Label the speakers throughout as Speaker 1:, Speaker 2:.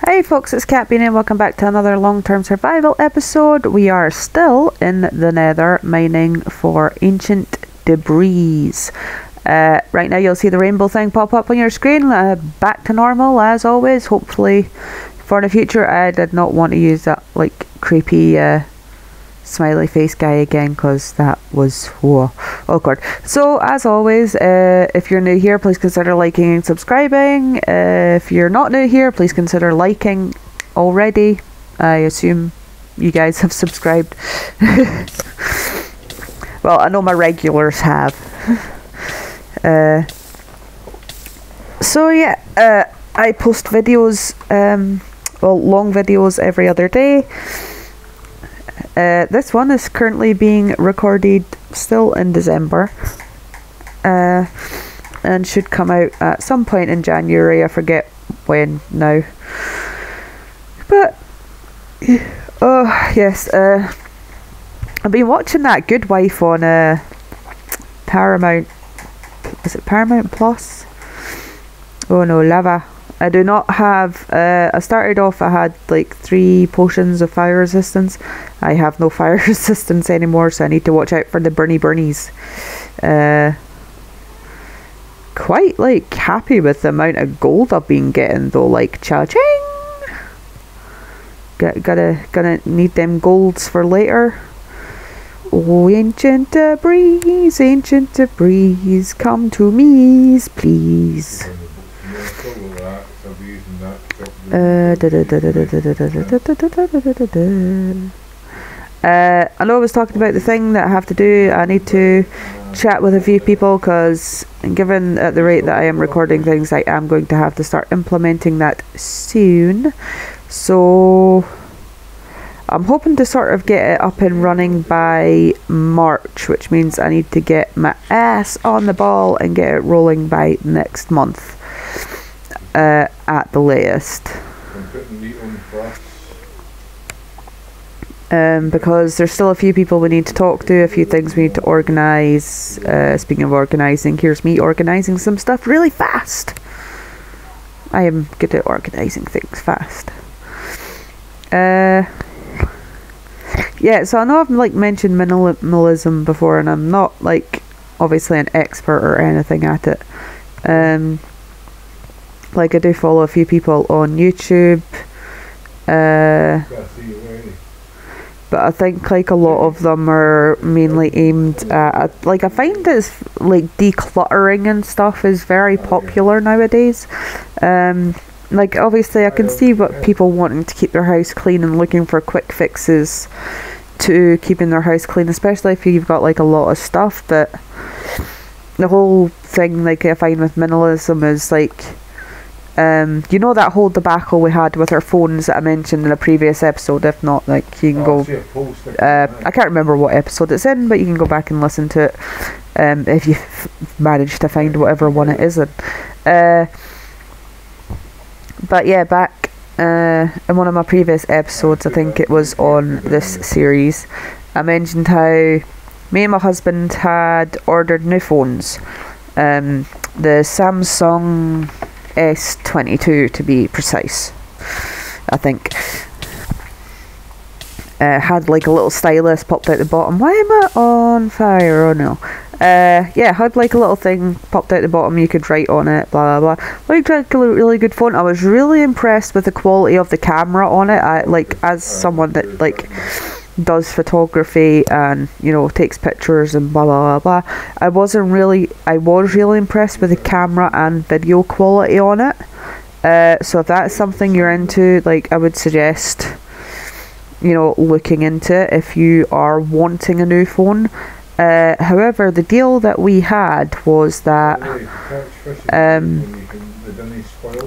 Speaker 1: Hey folks, it's Kat.Beanie and welcome back to another long-term survival episode. We are still in the nether mining for ancient debris. Right now you'll see the rainbow thing pop up on your screen. Back to normal as always, hopefully for the future. I did not want to use that like creepy smiley face guy again because that was awkward. So as always, if you're new here, please consider liking and subscribing. If you're not new here, please consider liking already. I assume you guys have subscribed. Well, I know my regulars have. So yeah, I post videos, well, long videos every other day. This one is currently being recorded still in December, and should come out at some point in January. I forget when now, but oh yes, I've been watching that Good Wife on Paramount. Is it Paramount Plus? Oh no, lava. I do not have, I started off, I had like 3 potions of fire resistance. I have no fire resistance anymore, so I need to watch out for the burnies. Quite like happy with the amount of gold I've been getting though, like cha-ching! Gonna need them golds for later. Oh, ancient debris, come to me, please. I know I was talking about the thing that I have to do. I need to chat with a few people because given at the rate that I am recording things, I am going to have to start implementing that soon. So I'm hoping to sort of get it up and running by March, which means I need to get my ass on the ball and get it rolling by next month. At the latest, because there's still a few people we need to talk to, a few things we need to organise. Speaking of organising, here's me organising some stuff really fast. I am good at organising things fast. Yeah, so I know I've like mentioned minimalism before, and I'm not like obviously an expert or anything at it. Like I do follow a few people on YouTube, but I think like a lot of them are mainly aimed at, like I find it's like decluttering and stuff is very popular nowadays. Like obviously I can see what people wanting to keep their house clean and looking for quick fixes to keeping their house clean, especially if you've got like a lot of stuff. But the whole thing like I find with minimalism is like, you know that whole debacle we had with our phones that I mentioned in a previous episode. If not, like you can go, I can't remember what episode it's in, but you can go back and listen to it if you've managed to find whatever one it is in. But yeah, back in one of my previous episodes, I think it was on this series, I mentioned how me and my husband had ordered new phones, the Samsung S22 to be precise, I think. Had like a little stylus popped out the bottom. Why am I on fire? Oh no. Yeah, had like a little thing popped out the bottom, you could write on it, blah blah blah. Like a really good phone. I was really impressed with the quality of the camera on it. I like, as someone that like does photography and you know takes pictures and blah blah blah blah, I was really impressed with the camera and video quality on it. So if that's something you're into, like I would suggest, you know, looking into it if you are wanting a new phone. However, the deal that we had was that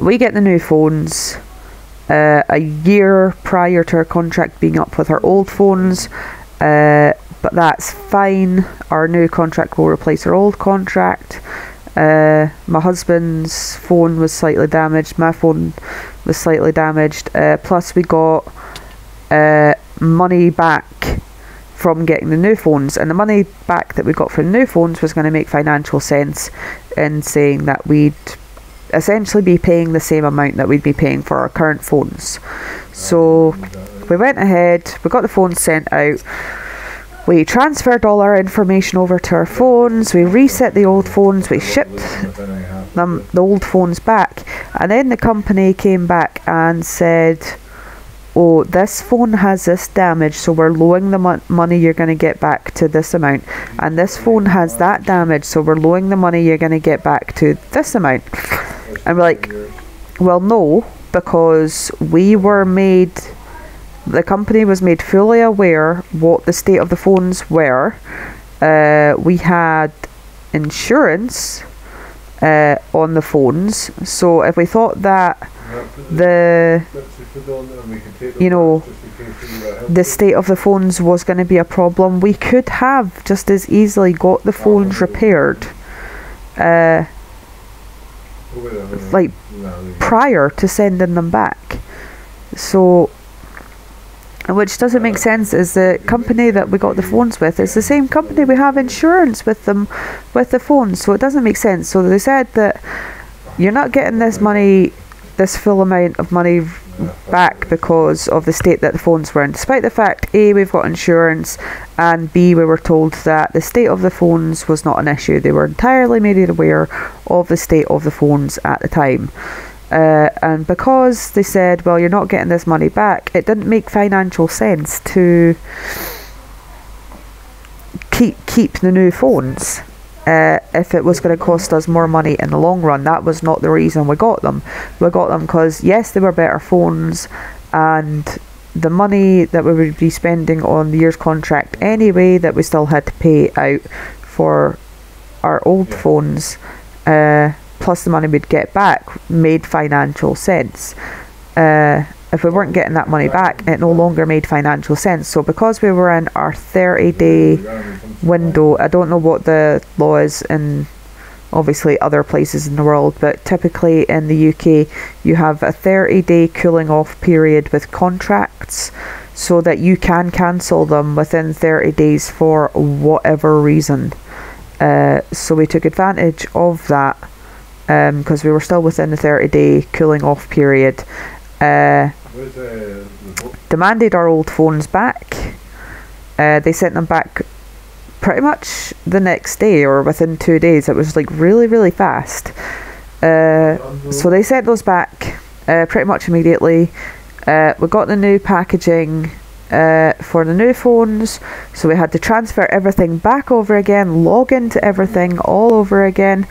Speaker 1: we get the new phones a year prior to our contract being up with our old phones, but that's fine. Our new contract will replace our old contract. My husband's phone was slightly damaged, my phone was slightly damaged, plus we got money back from getting the new phones, and the money back that we got from the new phones was going to make financial sense in saying that we'd essentially be paying the same amount that we'd be paying for our current phones. So we went ahead, we got the phones sent out, we transferred all our information over to our phones, we reset the old phones, we shipped them, the old phones back, and then the company came back and said, oh, this phone has this damage, so we're lowering the money you're going to get back to this amount, and this phone has that damage, so we're lowering the money you're going to get back to this amount. And we're like, well, no, because we were made, the company was made fully aware what the state of the phones were. We had insurance on the phones, so if we thought that the state of the phones was going to be a problem, we could have just as easily got the phones repaired like prior to sending them back. So, which doesn't make sense, is the company that we got the phones with is the same company we have insurance with them, with the phones, so it doesn't make sense. So they said that you're not getting this money, this full amount of money back because of the state that the phones were in, despite the fact A, we've got insurance, and B, we were told that the state of the phones was not an issue. They were entirely made aware of the state of the phones at the time. And because they said, well, you're not getting this money back, it didn't make financial sense to keep the new phones. If it was going to cost us more money in the long run. That was not the reason we got them. We got them because, yes, they were better phones, and the money that we would be spending on the year's contract anyway, that we still had to pay out for our old phones, plus the money we'd get back, made financial sense. If we weren't getting that money back, it no longer made financial sense. So because we were in our 30-day window, I don't know what the law is in obviously other places in the world, but typically in the UK you have a 30-day cooling off period with contracts, so that you can cancel them within 30 days for whatever reason. So we took advantage of that because we were still within the 30-day cooling off period. Demanded our old phones back. They sent them back pretty much the next day or within 2 days. It was like really fast. So they sent those back pretty much immediately. We got the new packaging for the new phones, so we had to transfer everything back over again, log into everything all over again,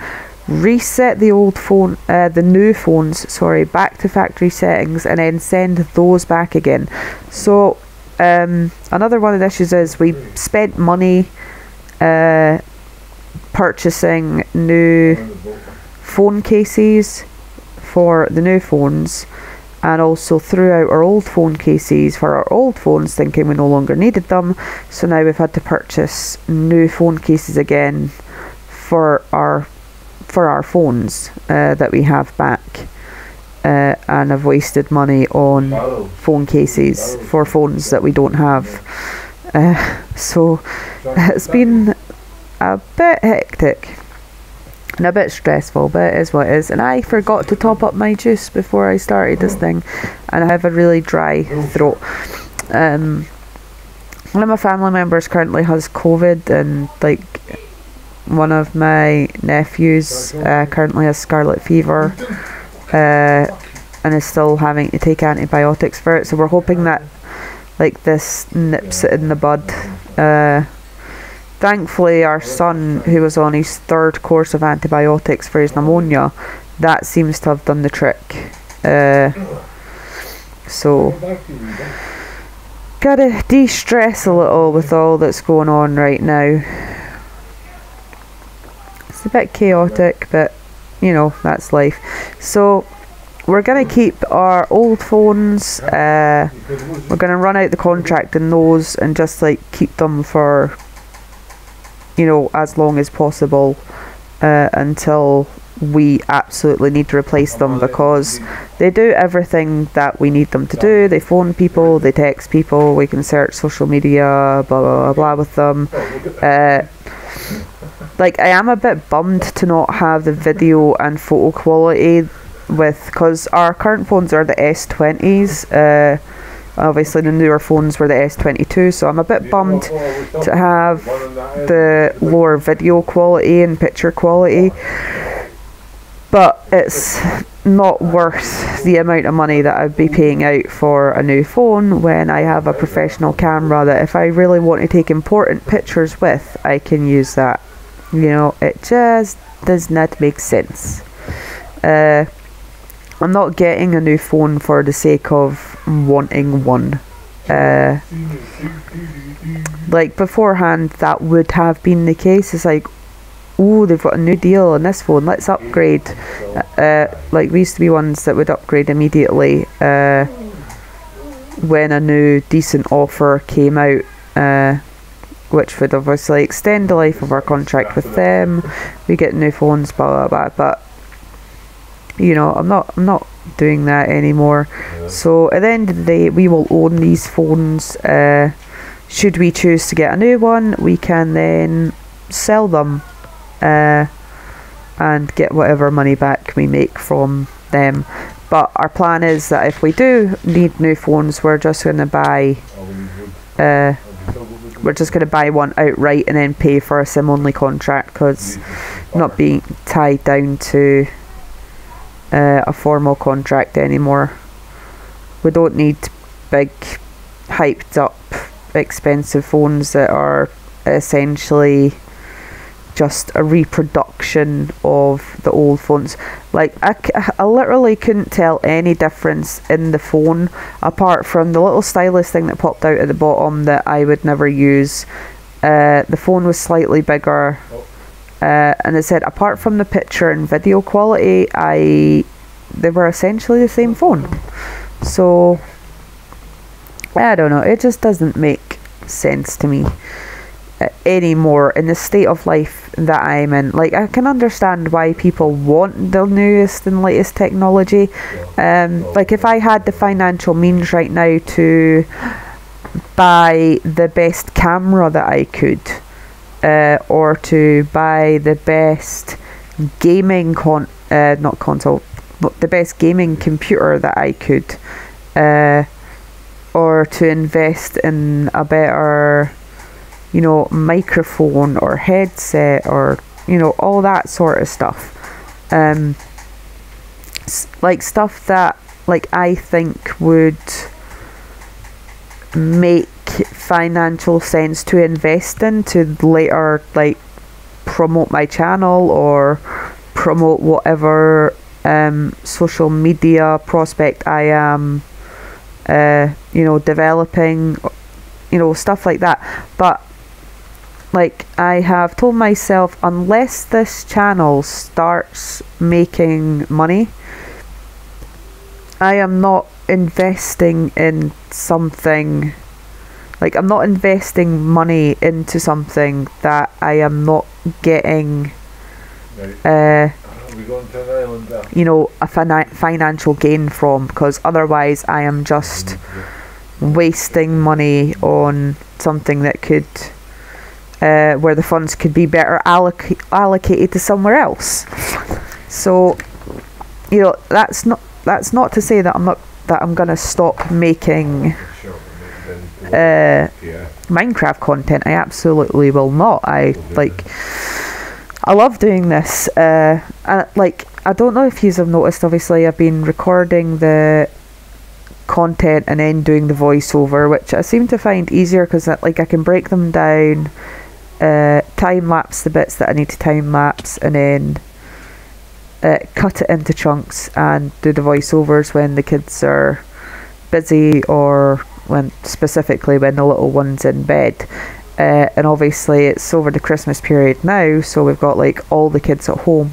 Speaker 1: reset the old phone, the new phones, sorry, back to factory settings, and then send those back again. So another one of the issues is we spent money purchasing new phone cases for the new phones, and also threw out our old phone cases for our old phones, thinking we no longer needed them. So now we've had to purchase new phone cases again for our phones that we have back, and have wasted money on phone cases for phones that we don't have. So it's been a bit hectic and a bit stressful, but it is what it is. And I forgot to top up my juice before I started this thing, and I have a really dry throat. One of my family members currently has COVID, and like one of my nephews currently has scarlet fever, and is still having to take antibiotics for it. So we're hoping that like this nips it in the bud. Thankfully our son, who was on his 3rd course of antibiotics for his pneumonia, that seems to have done the trick. So gotta de-stress a little with all that's going on right now. It's a bit chaotic, but you know, that's life. So we're going to keep our old phones. We're going to run out the contract in those and just like keep them for, you know, as long as possible until we absolutely need to replace them, because they do everything that we need them to do. They phone people, they text people, we can search social media, blah blah blah, blah with them. like I am a bit bummed to not have the video and photo quality because our current phones are the S20s. Obviously the newer phones were the S22, so I'm a bit bummed to have the lower video quality and picture quality, but it's not worth the amount of money that I'd be paying out for a new phone when I have a professional camera that if I really want to take important pictures with, I can use that. You know, it just does not make sense. I'm not getting a new phone for the sake of wanting one. Like beforehand that would have been the case. It's like, oh, they've got a new deal on this phone, let's upgrade. Like we used to be ones that would upgrade immediately when a new decent offer came out, which would obviously extend the life of our contract with them. We get new phones, blah blah blah. But you know, I'm not doing that anymore. So at the end of the day, we will own these phones. Should we choose to get a new one, we can then sell them and get whatever money back we make from them. But our plan is that if we do need new phones, we're just going to buy one outright and then pay for a SIM only contract, because not being tied down to a formal contract anymore. We don't need big hyped up expensive phones that are essentially just a reproduction of the old phones. Like I literally couldn't tell any difference in the phone apart from the little stylus thing that popped out at the bottom that I would never use. The phone was slightly bigger, and it said apart from the picture and video quality, they were essentially the same phone. So I don't know, it just doesn't make sense to me anymore in the state of life that I'm in. Like, I can understand why people want the newest and latest technology. Like if I had the financial means right now to buy the best camera that I could, or to buy the best gaming the best gaming computer that I could, or to invest in a better, you know, microphone or headset, or, you know, all that sort of stuff. Like stuff that, like, I think would make financial sense to invest in to later, like, promote my channel or promote whatever social media prospect I am you know, developing, you know, stuff like that. But like, I have told myself, unless this channel starts making money, I am not investing in something. Like, I'm not investing money into something that I am not getting you know, a financial gain from, because otherwise I am just wasting money on something that could where the funds could be better allocated to somewhere else. So, you know, that's not to say that I'm gonna stop making Minecraft content. I absolutely will not. I love doing this. Like, I don't know if you have noticed, obviously I've been recording the content and then doing the voiceover, which I seem to find easier because, like, I can break them down, time lapse the bits that I need to time lapse, and then cut it into chunks and do the voiceovers when the kids are busy, or specifically when the little one's in bed. And obviously it's over the Christmas period now, so we've got like all the kids at home,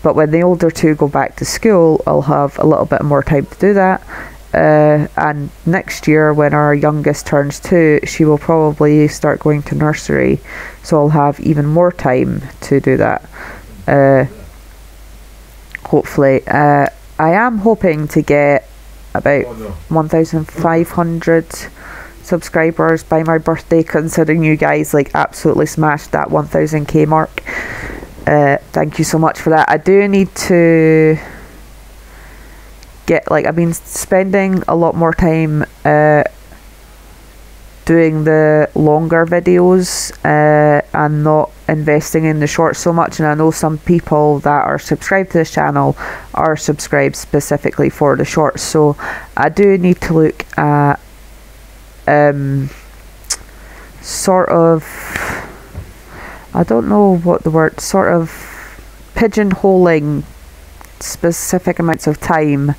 Speaker 1: but when the older two go back to school, I'll have a little bit more time to do that. And next year, when our youngest turns 2, she will probably start going to nursery, so I'll have even more time to do that. Hopefully. I am hoping to get about 1,500 subscribers by my birthday, considering you guys like absolutely smashed that 1,000k mark. Thank you so much for that. I do need to get, like, I've been spending a lot more time doing the longer videos and not investing in the shorts so much, and I know some people that are subscribed to this channel are subscribed specifically for the shorts, so I do need to look at sort of, I don't know what the word, sort of pigeonholing specific amounts of time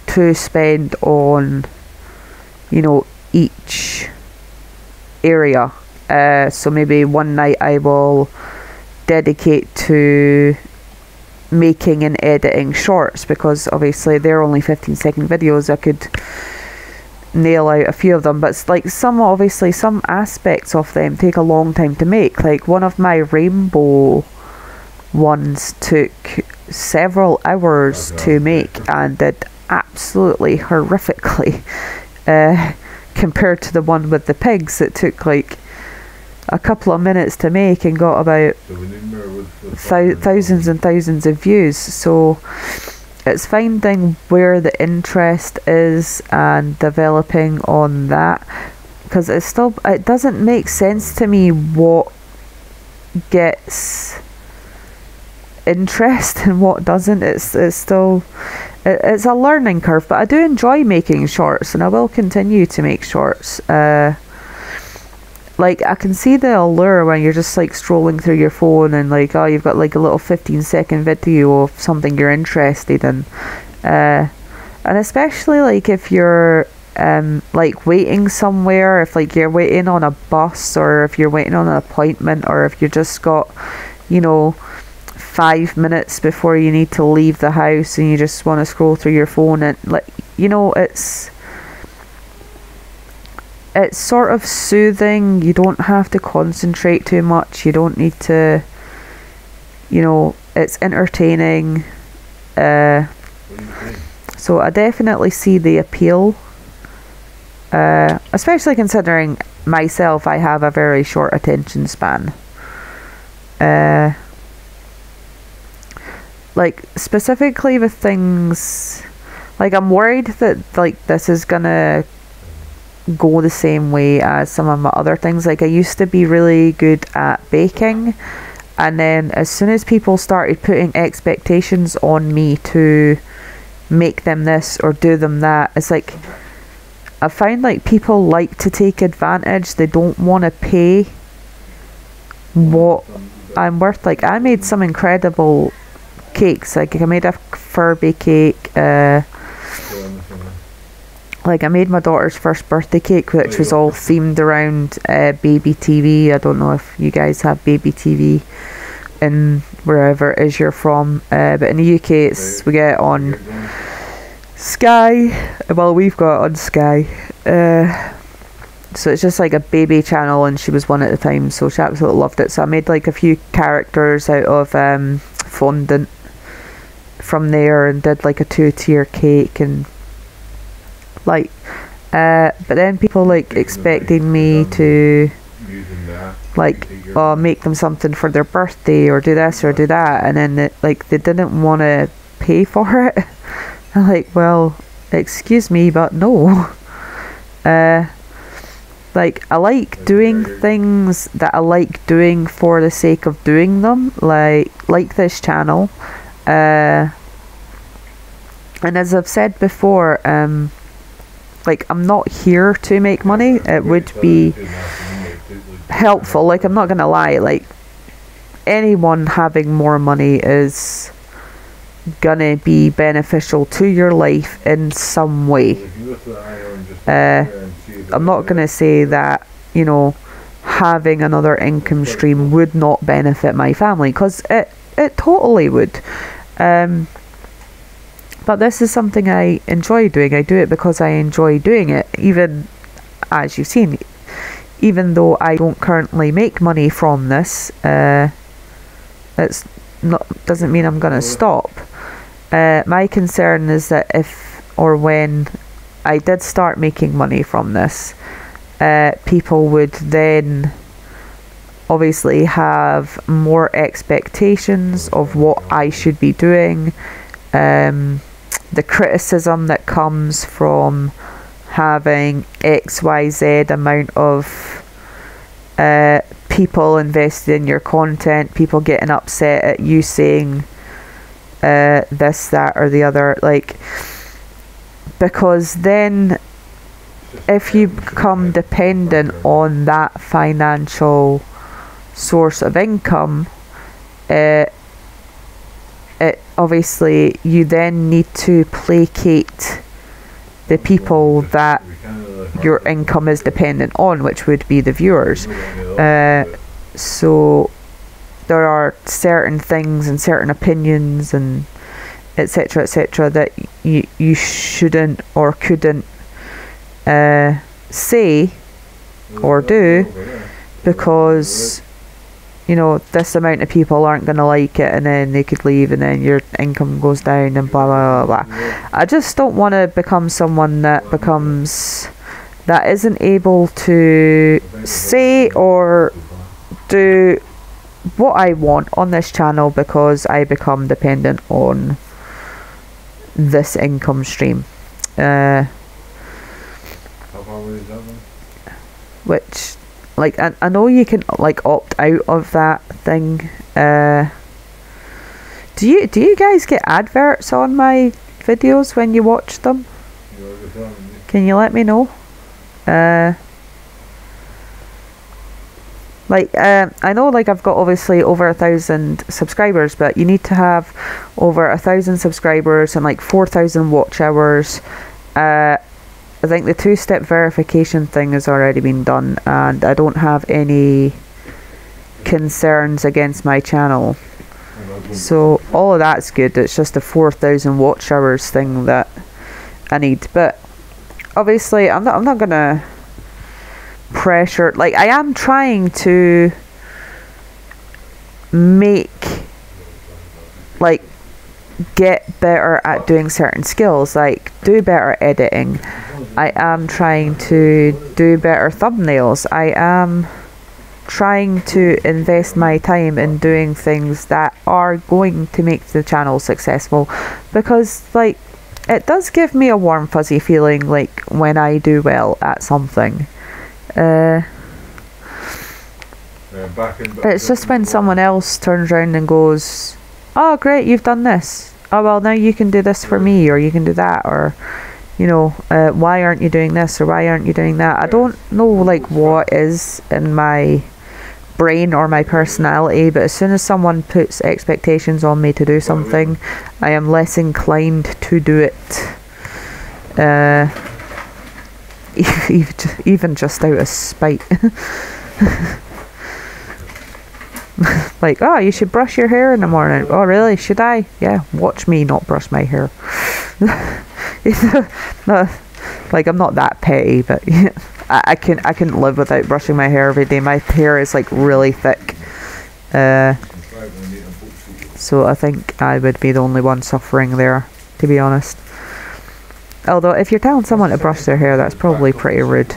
Speaker 1: to spend on, you know, each area. So maybe one night I will dedicate to making and editing shorts, because obviously they're only 15-second videos. I could nail out a few of them, but it's like some aspects of them take a long time to make. Like one of my rainbow ones took several hours to make and did absolutely horrifically compared to the one with the pigs that took like a couple of minutes to make and got about thousands and thousands of views. So it's finding where the interest is and developing on that, because it doesn't make sense to me what gets interest and what doesn't. It's a learning curve, but I do enjoy making shorts and I will continue to make shorts. Like I can see the allure when you're just like scrolling through your phone and like, oh, you've got like a little 15-second video of something you're interested in, and especially like if you're like waiting somewhere, if like you're waiting on a bus or if you're waiting on an appointment, or if you just got, you know, 5 minutes before you need to leave the house and you just want to scroll through your phone, and like, you know, it's sort of soothing. You don't have to concentrate too much. You don't need to, you know, it's entertaining. So I definitely see the appeal, especially considering myself, I have a very short attention span. Like specifically with things, like I'm worried that like this is gonna go the same way as some of my other things. Like I used to be really good at baking, and then as soon as people started putting expectations on me to make them this or do them that, it's like I find like people like to take advantage. They don't want to pay what I'm worth. Like I made some incredible cakes. Like I made a Furby cake, like I made my daughter's first birthday cake, which was all themed around baby TV. I don't know if you guys have baby TV in wherever it is you're from, but in the UK we get it on Sky. Well, we've got it on Sky, so it's just like a baby channel, and she was one at the time, so she absolutely loved it. So I made like a few characters out of fondant from there and did like a 2-tier cake, and like but then people like expected me to like make them something for their birthday or do this or do that, and then they didn't want to pay for it. I'm like, well, excuse me, but no. Like I like doing things that I like doing for the sake of doing them, like this channel, and as I've said before, like I'm not here to make money. It would be helpful, like I'm not gonna lie, like anyone having more money is gonna be beneficial to your life in some way. I'm not gonna say that, you know, having another income stream would not benefit my family, because it totally would. But this is something I enjoy doing. I do it because I enjoy doing it, even as you've seen. Even though I don't currently make money from this, doesn't mean I'm gonna stop. My concern is that if or when I did start making money from this, people would then obviously have more expectations of what I should be doing. The criticism that comes from having XYZ amount of people invested in your content, people getting upset at you saying this, that or the other, like, because then if you become dependent on that financial source of income, it obviously you then need to placate the people that your income is dependent on, which would be the viewers. So there are certain things and certain opinions and etc that you shouldn't or couldn't say or do, because you know this amount of people aren't going to like it, and then they could leave, and then your income goes down, and blah blah blah blah. I just don't want to become someone that isn't able to say or do what I want on this channel because I become dependent on this income stream. Which, like, I know you can like opt out of that thing. Do you guys get adverts on my videos when you watch them? Can you let me know? I know, like, I've got obviously over 1,000 subscribers, but you need to have over 1,000 subscribers and like 4,000 watch hours. I think the 2-step verification thing has already been done, and I don't have any concerns against my channel. So all of that's good. It's just a 4,000 watch hours thing that I need. But obviously I'm not gonna pressure, like, I am trying to make, like, get better at doing certain skills, like do better editing. I am trying to do better thumbnails. I am trying to invest my time in doing things that are going to make the channel successful, because like it does give me a warm fuzzy feeling like when I do well at something. It's just when someone else turns around and goes, oh great, you've done this, oh well now you can do this for me, or you can do that, or you know, why aren't you doing this, or why aren't you doing that. I don't know like what is in my brain or my personality, but as soon as someone puts expectations on me to do something, I am less inclined to do it, even just out of spite. Like, oh, you should brush your hair in the morning. Oh really, should I? Yeah, watch me not brush my hair. No, like, I'm not that petty, but I couldn't live without brushing my hair every day. My hair is like really thick, so I think I would be the only one suffering there, to be honest. Although if you're telling someone to brush their hair, that's probably pretty rude.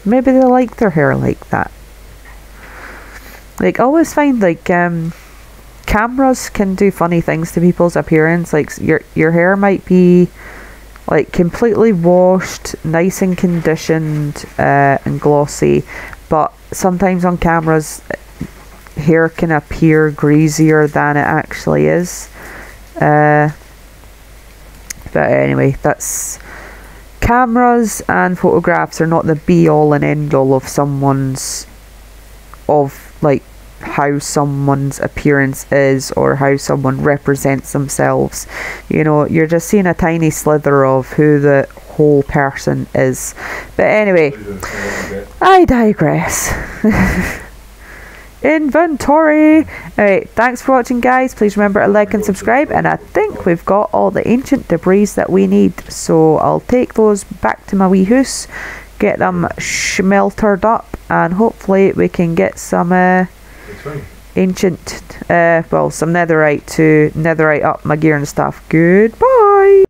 Speaker 1: Maybe they like their hair like that. Like, I always find like cameras can do funny things to people's appearance. Like your hair might be like completely washed, nice and conditioned, and glossy, but sometimes on cameras hair can appear greasier than it actually is. But anyway, that's, cameras and photographs are not the be all and end all of like how someone's appearance is or how someone represents themselves. You know, you're just seeing a tiny slither of who the whole person is. But anyway, I digress. Inventory. Alright, thanks for watching, guys. Please remember to like and subscribe, and I think we've got all the ancient debris that we need, so I'll take those back to my wee house, get them schmeltered up, and hopefully we can get some ancient, well, some netherite to netherite up my gear and stuff. Goodbye.